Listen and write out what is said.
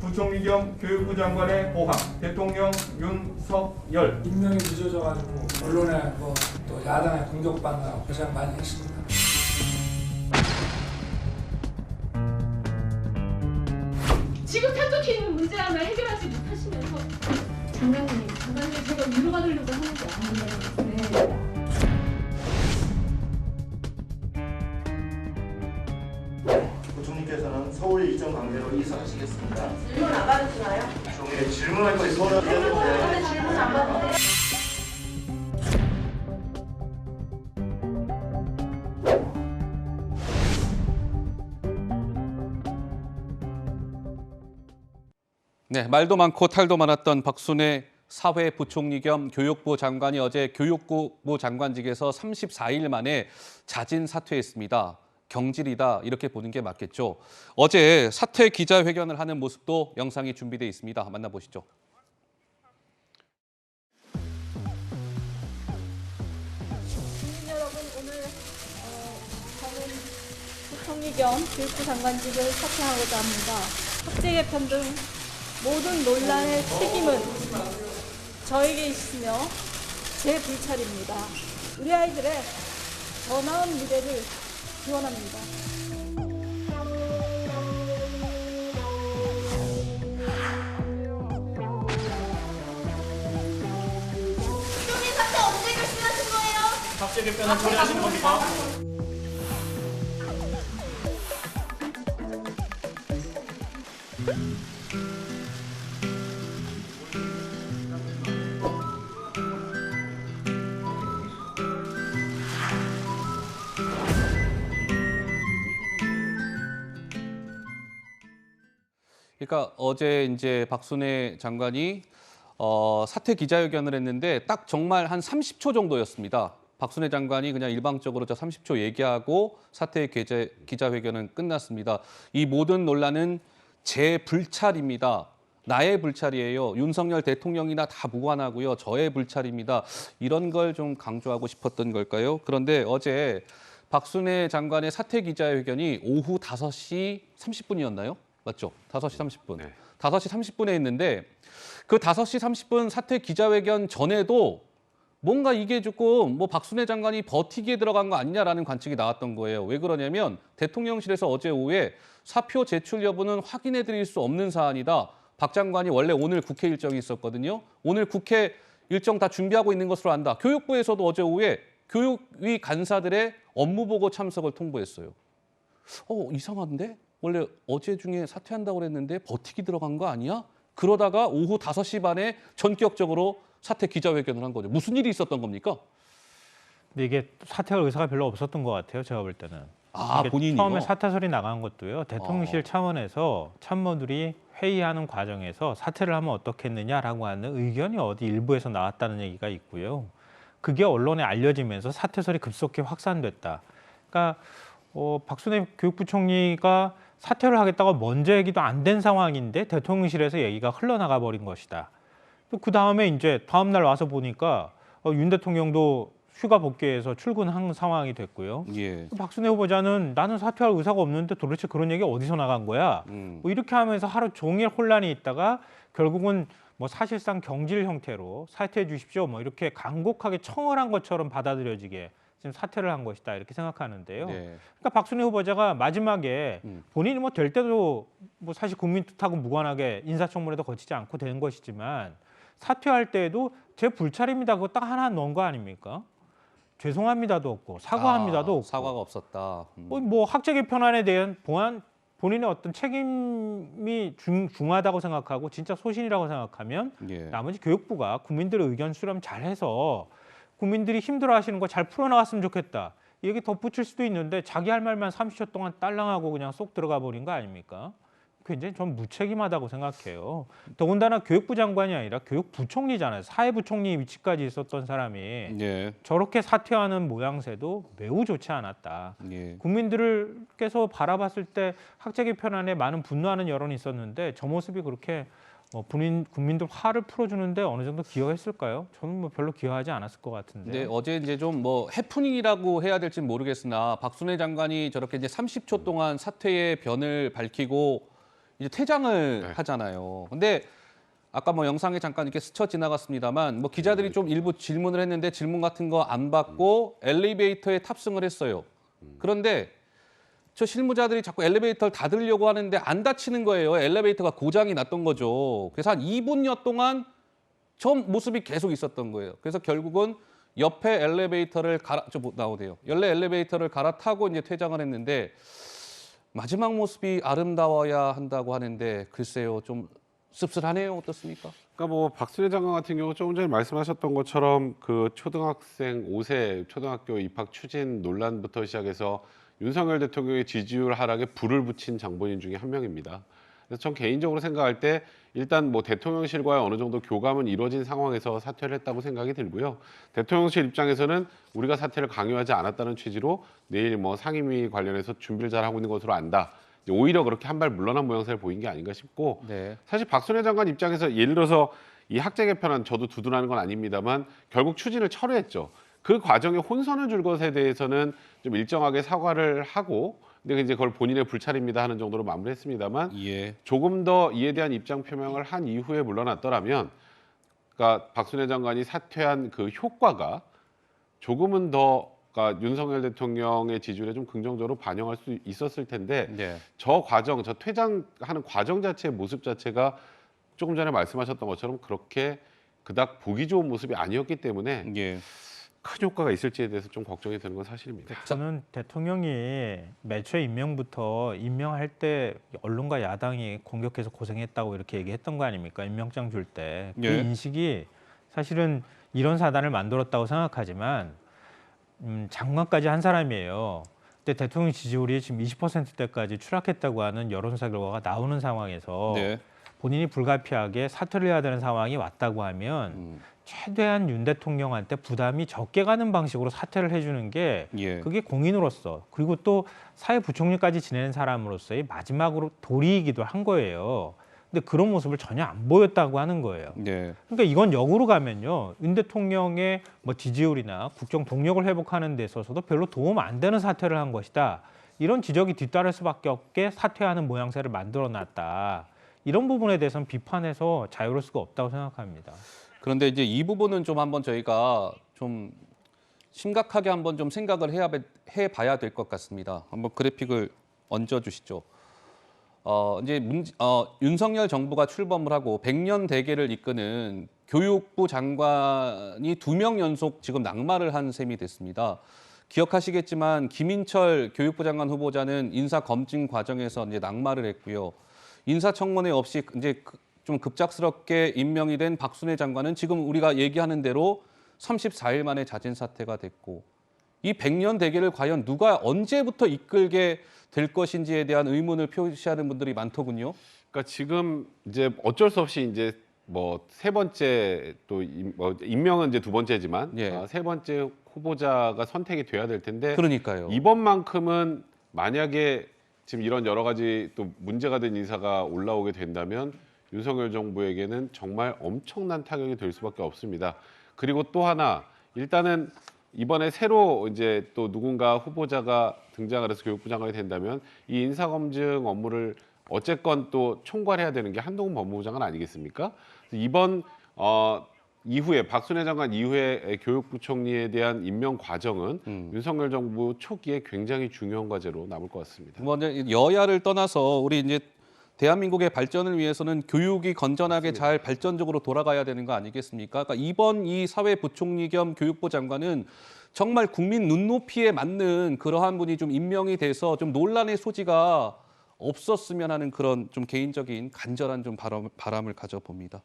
부총리 겸 교육부 장관의 보함, 대통령 윤석열. 익명이 늦어져가지고 언론에 또 야당의 공격받느라고 고생 많이 했습니다. 지금 탑덕해 있는 문제라면 해결하지 못하시면서 장관님 제가 위로받으려고 하는 게 아니에요. 네. 부총리께서는 서울 일정 관계로 이사하시겠습니다. 질문 안 받으시나요? 종일 질문할 거 있으면 저는 질문 안 받으세요. 네, 말도 많고 탈도 많았던 박순애 사회부총리 겸 교육부 장관이 어제 교육부 장관직에서 34일 만에 자진 사퇴했습니다. 경질이다 이렇게 보는 게 맞겠죠. 어제 사퇴 기자회견을 하는 모습도 영상이 준비돼 있습니다. 만나보시죠. 국민 여러분, 오늘 저는 부총리 겸 교육부 장관직을 사퇴하고자 합니다. 학제 개편 등 모든 논란의 책임은 저에게 있으며 제 불찰입니다. 우리 아이들의 더 나은 미래를 기원합니다. 부총리 사퇴 언제 결심하신 거예요? 학제 개편은 처리하시는 겁니까? 그러니까 어제 이제 박순애 장관이 사퇴 기자회견을 했는데 딱 정말 한 30초 정도였습니다. 박순애 장관이 그냥 일방적으로 저 30초 얘기하고 사퇴 기자회견은 끝났습니다. 이 모든 논란은 제 불찰입니다. 나의 불찰이에요. 윤석열 대통령이나 다 무관하고요. 저의 불찰입니다. 이런 걸 좀 강조하고 싶었던 걸까요? 그런데 어제 박순애 장관의 사퇴 기자회견이 오후 5시 30분이었나요? 맞죠? 5시 30분. 네. 5시 30분에 했는데 그 5시 30분 사퇴 기자회견 전에도 뭔가 이게 조금 뭐 박순애 장관이 버티기에 들어간 거 아니냐라는 관측이 나왔던 거예요. 왜 그러냐면 대통령실에서 어제 오후에 사표 제출 여부는 확인해 드릴 수 없는 사안이다. 박 장관이 원래 오늘 국회 일정이 있었거든요. 오늘 국회 일정 다 준비하고 있는 것으로 안다. 교육부에서도 어제 오후에 교육위 간사들의 업무보고 참석을 통보했어요. 이상한데? 원래 어제 중에 사퇴한다고 그랬는데 버티기 들어간 거 아니야? 그러다가 오후 5시 반에 전격적으로 사퇴 기자회견을 한 거죠. 무슨 일이 있었던 겁니까? 근데 이게 사퇴할 의사가 별로 없었던 것 같아요. 제가 볼 때는. 이게 본인이요? 처음에 사퇴설이 나간 것도요. 대통령실 차원에서 참모들이 회의하는 과정에서 사퇴를 하면 어떻겠느냐라고 하는 의견이 어디 일부에서 나왔다는 얘기가 있고요. 그게 언론에 알려지면서 사퇴설이 급속히 확산됐다. 그러니까 박순애 교육부총리가 사퇴를 하겠다고 먼저 얘기도 안 된 상황인데 대통령실에서 얘기가 흘러나가 버린 것이다. 또 그 다음에 이제 다음 날 와서 보니까 윤 대통령도 휴가 복귀해서 출근한 상황이 됐고요. 예. 박순애 후보자는 나는 사퇴할 의사가 없는데 도대체 그런 얘기 어디서 나간 거야? 뭐 이렇게 하면서 하루 종일 혼란이 있다가 결국은 뭐 사실상 경질 형태로 사퇴해 주십시오. 뭐 이렇게 간곡하게 청을 한 것처럼 받아들여지게 지금 사퇴를 한 것이다 이렇게 생각하는데요. 네. 그러니까 박순애 후보자가 마지막에 본인이 뭐 될 때도 뭐 사실 국민 뜻하고 무관하게 인사청문회도 거치지 않고 된 것이지만 사퇴할 때에도 제 불찰입니다. 그거 딱 하나 넣은 거 아닙니까? 죄송합니다도 없고 사과합니다도 없고 사과가 없었다. 뭐 학제 개편안에 대한 본인의 어떤 책임이 중하다고 생각하고 진짜 소신이라고 생각하면 예. 나머지 교육부가 국민들의 의견 수렴 잘해서 국민들이 힘들어하시는 거 잘 풀어나갔으면 좋겠다. 이 얘기 덧붙일 수도 있는데 자기 할 말만 30초 동안 딸랑하고 그냥 쏙 들어가 버린 거 아닙니까? 굉장히 좀 무책임하다고 생각해요. 더군다나 교육부 장관이 아니라 교육부총리잖아요. 사회부총리 위치까지 있었던 사람이 예. 저렇게 사퇴하는 모양새도 매우 좋지 않았다. 예. 국민들께서 바라봤을 때 학제 개편안에 많은 분노하는 여론이 있었는데 저 모습이 그렇게 국민들 화를 풀어주는데 어느 정도 기여했을까요? 저는 뭐 별로 기여하지 않았을 것 같은데. 네, 어제 이제 좀 뭐 해프닝이라고 해야 될지 모르겠으나 박순애 장관이 저렇게 이제 30초 동안 사퇴의 변을 밝히고 이제 퇴장을 네. 하잖아요. 근데 아까 뭐 영상에 잠깐 이렇게 스쳐 지나갔습니다만 뭐 기자들이 좀 일부 질문을 했는데 질문 같은 거 안 받고 엘리베이터에 탑승을 했어요. 그런데 저 실무자들이 자꾸 엘리베이터를 닫으려고 하는데 안 닫히는 거예요. 엘리베이터가 고장이 났던 거죠. 그래서 한 2분여 동안 저 모습이 계속 있었던 거예요. 그래서 결국은 옆에 엘리베이터를 나오대요. 연례 엘리베이터를 갈아타고 이제 퇴장을 했는데 마지막 모습이 아름다워야 한다고 하는데 글쎄요, 좀 씁쓸하네요. 어떻습니까? 그러니까 뭐 박순애 장관 같은 경우 조금 전에 말씀하셨던 것처럼 그 초등학생 5세 초등학교 입학 추진 논란부터 시작해서 윤석열 대통령의 지지율 하락에 불을 붙인 장본인 중에 한 명입니다. 그래서 전 개인적으로 생각할 때 일단 뭐 대통령실과의 어느 정도 교감은 이루어진 상황에서 사퇴를 했다고 생각이 들고요. 대통령실 입장에서는 우리가 사퇴를 강요하지 않았다는 취지로 내일 뭐 상임위 관련해서 준비를 잘 하고 있는 것으로 안다. 오히려 그렇게 한 발 물러난 모양새를 보인 게 아닌가 싶고 네. 사실 박순애 장관 입장에서 예를 들어서 이 학제 개편안 저도 두둔하는 건 아닙니다만 결국 추진을 철회했죠. 그 과정에 혼선을 줄 것에 대해서는 좀 일정하게 사과를 하고 근데 이제 그걸 본인의 불찰입니다 하는 정도로 마무리했습니다만 예. 조금 더 이에 대한 입장 표명을 한 이후에 물러났더라면 그러니까 박순애 장관이 사퇴한 그 효과가 조금은 더 그러니까 윤석열 대통령의 지지율에 좀 긍정적으로 반영할 수 있었을 텐데 네. 저 과정, 저 퇴장하는 과정 자체의 모습 자체가 조금 전에 말씀하셨던 것처럼 그렇게 그닥 보기 좋은 모습이 아니었기 때문에 예. 큰 효과가 있을지에 대해서 좀 걱정이 되는 건 사실입니다. 저는 대통령이 매초 임명부터 임명할 때 언론과 야당이 공격해서 고생했다고 이렇게 얘기했던 거 아닙니까? 임명장 줄 때. 그 예. 인식이 사실은 이런 사단을 만들었다고 생각하지만 장관까지 한 사람이에요. 근데 대통령 지지율이 지금 20%대까지 추락했다고 하는 여론조사 결과가 나오는 상황에서 네. 본인이 불가피하게 사퇴를 해야 되는 상황이 왔다고 하면 최대한 윤 대통령한테 부담이 적게 가는 방식으로 사퇴를 해주는 게 예. 그게 공인으로서 그리고 또 사회부총리까지 지내는 사람으로서의 마지막으로 도리이기도 한 거예요. 근데 그런 모습을 전혀 안 보였다고 하는 거예요. 네. 그러니까 이건 역으로 가면요. 윤 대통령의 뭐 지지율이나 국정 동력을 회복하는 데 있어서도 별로 도움 안 되는 사퇴를 한 것이다. 이런 지적이 뒤따를 수밖에 없게 사퇴하는 모양새를 만들어놨다. 이런 부분에 대해서는 비판해서 자유로울 수가 없다고 생각합니다. 그런데 이제 이 부분은 좀 한번 저희가 좀 심각하게 한번 좀 생각을 해봐야 될 것 같습니다. 한번 그래픽을 얹어주시죠. 이제 윤석열 정부가 출범을 하고 100년 대계를 이끄는 교육부 장관이 2명 연속 지금 낙마를 한 셈이 됐습니다. 기억하시겠지만 김인철 교육부 장관 후보자는 인사 검증 과정에서 이제 낙마를 했고요. 인사청문회 없이 이제 좀 급작스럽게 임명이 된 박순애 장관은 지금 우리가 얘기하는 대로 34일 만에 자진 사퇴가 됐고 이 100년 대계를 과연 누가 언제부터 이끌게 될 것인지에 대한 의문을 표시하는 분들이 많더군요. 그러니까 지금 이제 어쩔 수 없이 이제 뭐 세 번째 또 임명은 이제 두 번째지만 예. 세 번째 후보자가 선택이 돼야 될 텐데 그러니까요. 이번만큼은 만약에 지금 이런 여러 가지 또 문제가 된 인사가 올라오게 된다면 윤석열 정부에게는 정말 엄청난 타격이 될 수밖에 없습니다. 그리고 또 하나 일단은 이번에 새로 이제 또 누군가 후보자가 등장을 해서 교육부 장관이 된다면 이 인사검증 업무를 어쨌건 또 총괄해야 되는 게 한동훈 법무부 장관 아니겠습니까? 이번 이후에 박순애 장관 이후에 교육부총리에 대한 임명 과정은 윤석열 정부 초기에 굉장히 중요한 과제로 남을 것 같습니다. 뭐 이제 여야를 떠나서 우리 이제 대한민국의 발전을 위해서는 교육이 건전하게 맞습니다. 잘 발전적으로 돌아가야 되는 거 아니겠습니까? 그러니까 이번 이 사회부총리 겸 교육부 장관은 정말 국민 눈높이에 맞는 그러한 분이 좀 임명이 돼서 좀 논란의 소지가 없었으면 하는 그런 좀 개인적인 간절한 좀 바람을 가져봅니다.